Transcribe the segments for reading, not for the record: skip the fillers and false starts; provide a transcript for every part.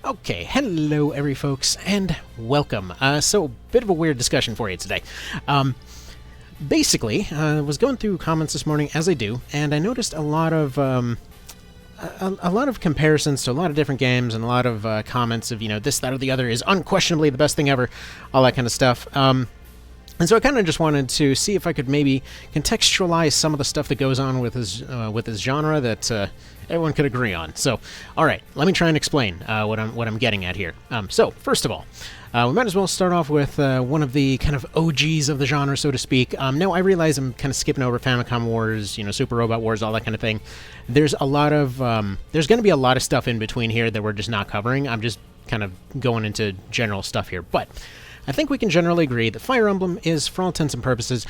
Okay, hello every folks, and welcome. Bit of a weird discussion for you today. Basically, I was going through comments this morning, as I do, and I noticed a lot of comparisons to a lot of different games, and a lot of comments of, this, that, or the other is unquestionably the best thing ever, all that kind of stuff. And so I kind of just wanted to see if I could maybe contextualize some of the stuff that goes on with this genre that everyone could agree on. So, all right, let me try and explain what I'm getting at here. So, first of all, we might as well start off with one of the kind of OGs of the genre, so to speak. Now, I realize I'm kind of skipping over Famicom Wars, Super Robot Wars, all that kind of thing. There's a lot of there's going to be a lot of stuff in between here that we're just not covering. I'm just kind of going into general stuff here, but I think we can generally agree that Fire Emblem is, for all intents and purposes,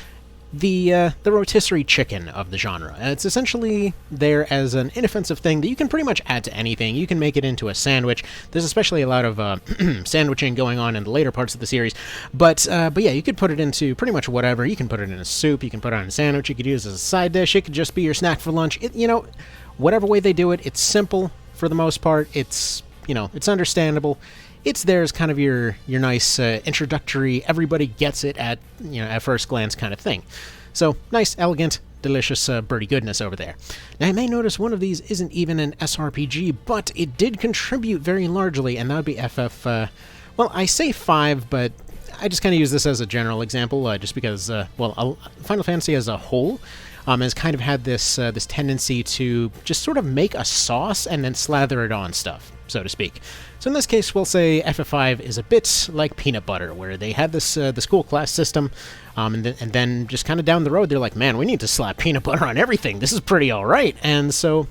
the rotisserie chicken of the genre. It's essentially there as an inoffensive thing that you can pretty much add to anything. You can make it into a sandwich. There's especially a lot of sandwiching going on in the later parts of the series. But yeah, you could put it into pretty much whatever. You can put it in a soup. You can put it on a sandwich. You could use it as a side dish. It could just be your snack for lunch. Whatever way they do it, it's simple for the most part. It's understandable. It's there as kind of your nice introductory, everybody gets it at first glance kind of thing. So nice, elegant, delicious birdie goodness over there. Now you may notice one of these isn't even an SRPG, but it did contribute very largely, and that would be well, I say 5, but I just kind of use this as a general example, just because Final Fantasy as a whole has kind of had this tendency to just sort of make a sauce and then slather it on stuff, so to speak. So in this case, we'll say FF5 is a bit like peanut butter, where they had this school class system, and then just kind of down the road, they're like, man, we need to slap peanut butter on everything. This is pretty all right. And so,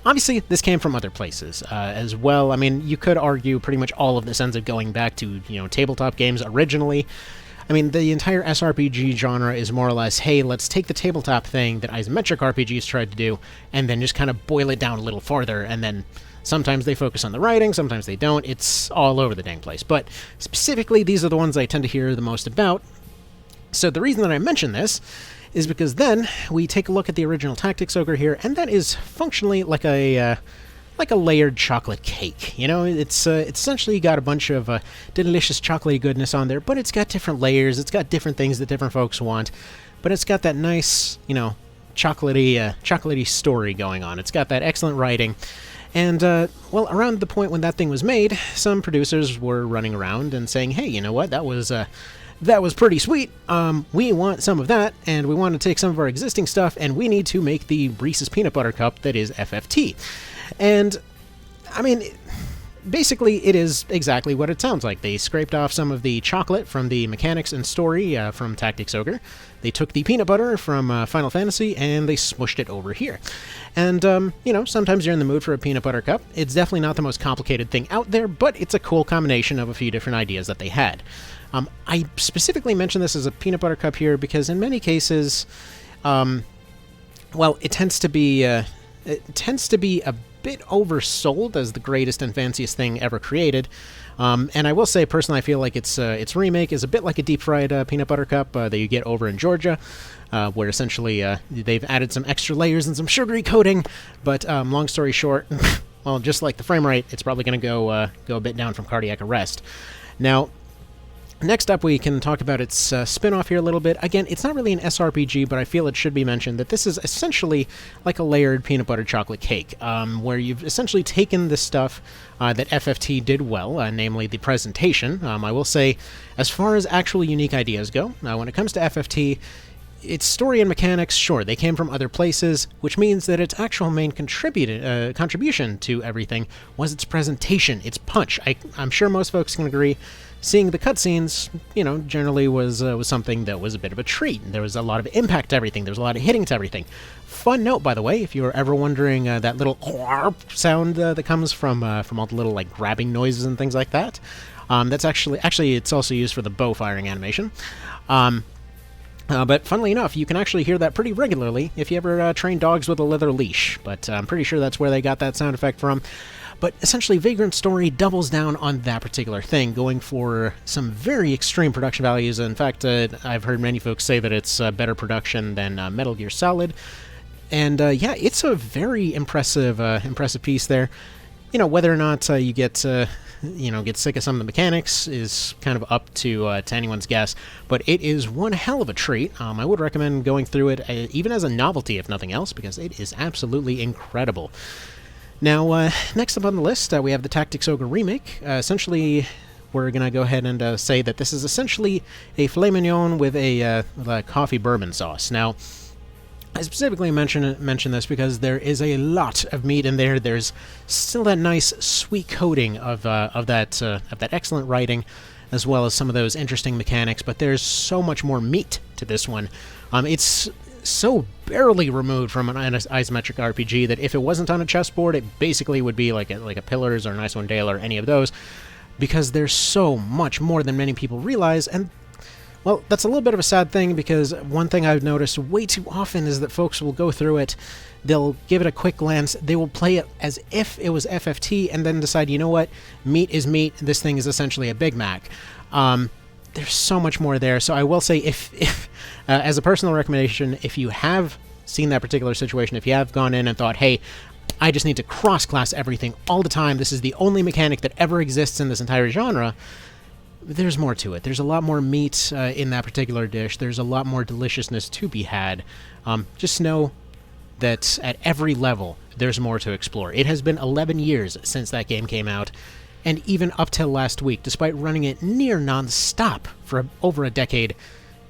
obviously this came from other places as well. I mean, you could argue pretty much all of this ends up going back to, tabletop games originally. I mean, the entire SRPG genre is more or less, hey, let's take the tabletop thing that isometric RPGs tried to do, and then just kind of boil it down a little farther, and then sometimes they focus on the writing, sometimes they don't. It's all over the dang place. But specifically, these are the ones I tend to hear the most about. So the reason that I mention this is because then we take a look at the original Tactics Ogre here, and that is functionally like a layered chocolate cake. It's essentially got a bunch of delicious chocolatey goodness on there, but it's got different layers. It's got different things that different folks want, but it's got that nice, chocolatey story going on. It's got that excellent writing. And, around the point when that thing was made, some producers were running around and saying, hey, you know what, that was pretty sweet. We want some of that, and we want to take some of our existing stuff, and we need to make the Reese's Peanut Butter Cup that is FFT. And, I mean, basically, it is exactly what it sounds like. They scraped off some of the chocolate from the mechanics and story from Tactics Ogre. They took the peanut butter from Final Fantasy, and they smushed it over here. And, sometimes you're in the mood for a peanut butter cup. It's definitely not the most complicated thing out there, but it's a cool combination of a few different ideas that they had. I specifically mention this as a peanut butter cup here because in many cases, it tends to be a bit oversold as the greatest and fanciest thing ever created. And I will say, personally, I feel like its remake is a bit like a deep-fried peanut butter cup that you get over in Georgia, where essentially they've added some extra layers and some sugary coating. But long story short, well, just like the frame rate, it's probably going to go a bit down from cardiac arrest. Now, next up, we can talk about its spin-off here a little bit. Again, it's not really an SRPG, but I feel it should be mentioned that this is essentially like a layered peanut butter chocolate cake, where you've essentially taken the stuff that FFT did well, namely the presentation. I will say, as far as actual unique ideas go, when it comes to FFT, its story and mechanics, sure, they came from other places, which means that its actual main contribution to everything was its presentation, its punch. I'm sure most folks can agree. Seeing the cutscenes, generally was something that was a bit of a treat. There was a lot of impact to everything. There was a lot of hitting to everything. Fun note, by the way, if you were ever wondering that little sound that comes from all the little grabbing noises and things like that, that's actually it's also used for the bow firing animation. But funnily enough, you can actually hear that pretty regularly if you ever train dogs with a leather leash. But I'm pretty sure that's where they got that sound effect from. But essentially, Vagrant Story doubles down on that particular thing, going for some very extreme production values. In fact, I've heard many folks say that it's better production than Metal Gear Solid. And yeah, it's a very impressive piece there. Whether or not you get get sick of some of the mechanics is kind of up to anyone's guess, but it is one hell of a treat. I would recommend going through it even as a novelty, if nothing else, because it is absolutely incredible. Now, next up on the list, we have the Tactics Ogre Remake. Essentially, we're going to go ahead and say that this is essentially a filet mignon with a coffee bourbon sauce. Now, I specifically mention this because there is a lot of meat in there. There's still that nice sweet coating of that excellent writing, as well as some of those interesting mechanics. But there's so much more meat to this one. It's so barely removed from an isometric RPG that if it wasn't on a chessboard, it basically would be like a Pillars or an Icewind Dale or any of those, because there's so much more than many people realize. And well, that's a little bit of a sad thing, because one thing I've noticed way too often is that folks will go through it, they'll give it a quick glance, they will play it as if it was FFT, and then decide, you know what, meat is meat, this thing is essentially a Big Mac. There's so much more there, so I will say, if as a personal recommendation, if you have seen that particular situation, if you have gone in and thought, hey, I just need to cross-class everything all the time, this is the only mechanic that ever exists in this entire genre, there's more to it. There's a lot more meat in that particular dish. There's a lot more deliciousness to be had. Just know that at every level, there's more to explore. It has been 11 years since that game came out, and even up till last week, despite running it near non-stop for over a decade,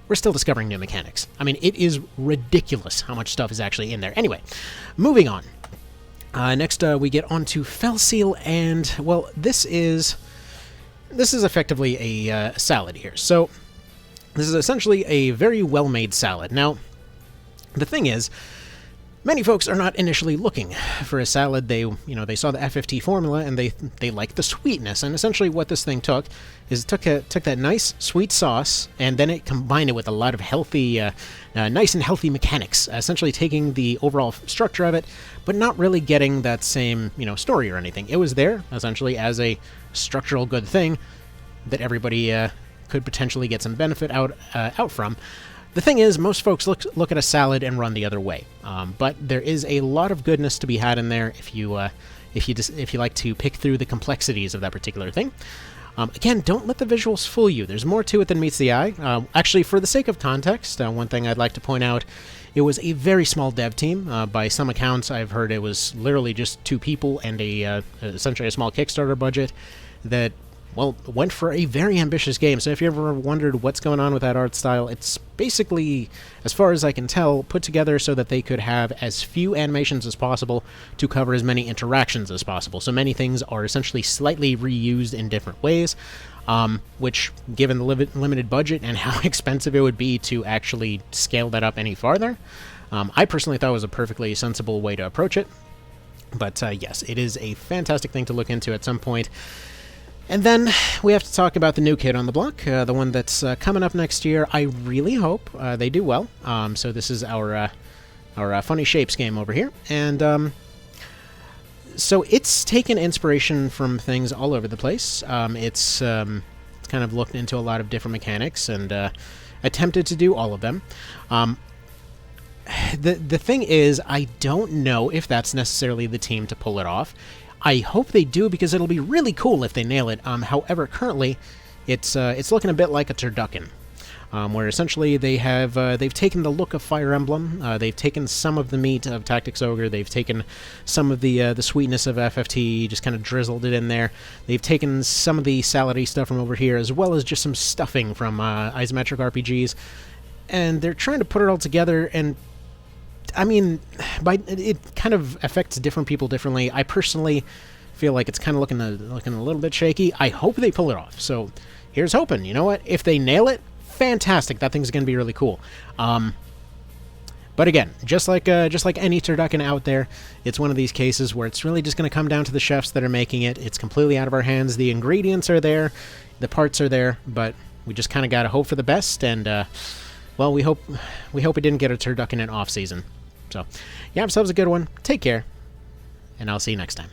we're still discovering new mechanics. I mean, it is ridiculous how much stuff is actually in there. Anyway, moving on. Next, we get on to Fellseal, and, well, this is effectively a salad here. So this is essentially a very well-made salad. Now, the thing is, many folks are not initially looking for a salad. They saw the FFT formula and they like the sweetness. And essentially what this thing took is took that nice sweet sauce, and then it combined it with a lot of healthy, nice and healthy mechanics. Essentially taking the overall structure of it, but not really getting that same story or anything. It was there essentially as a structural good thing that everybody could potentially get some benefit out from. The thing is, most folks look at a salad and run the other way, but there is a lot of goodness to be had in there if you like to pick through the complexities of that particular thing. Again, don't let the visuals fool you. There's more to it than meets the eye. Actually, for the sake of context, one thing I'd like to point out, it was a very small dev team. By some accounts, I've heard it was literally just 2 people and essentially a small Kickstarter budget that, well, went for a very ambitious game. So if you ever wondered what's going on with that art style, it's basically, as far as I can tell, put together so that they could have as few animations as possible to cover as many interactions as possible. So many things are essentially slightly reused in different ways, which, given the limited budget and how expensive it would be to actually scale that up any farther, I personally thought it was a perfectly sensible way to approach it. But yes, it is a fantastic thing to look into at some point. And then we have to talk about the new kid on the block, the one that's coming up next year. I really hope they do well. So this is our Funny Shapes game over here. And so it's taken inspiration from things all over the place. It's kind of looked into a lot of different mechanics and attempted to do all of them. The thing is, I don't know if that's necessarily the team to pull it off. I hope they do, because it'll be really cool if they nail it. However, currently, it's looking a bit like a turducken, where essentially they've taken the look of Fire Emblem, they've taken some of the meat of Tactics Ogre, they've taken some of the sweetness of FFT, just kind of drizzled it in there. They've taken some of the salady stuff from over here, as well as just some stuffing from isometric RPGs, and they're trying to put it all together. And I mean, it kind of affects different people differently. I personally feel like it's kind of looking a little bit shaky. I hope they pull it off. So here's hoping. You know what? If they nail it, fantastic. That thing's going to be really cool. But again, just like any turducken out there, it's one of these cases where it's really just going to come down to the chefs that are making it. It's completely out of our hands. The ingredients are there, the parts are there, but we just kind of got to hope for the best. And well, we hope it didn't get a turducken in off season. So, yeah, have yourselves a good one. Take care, and I'll see you next time.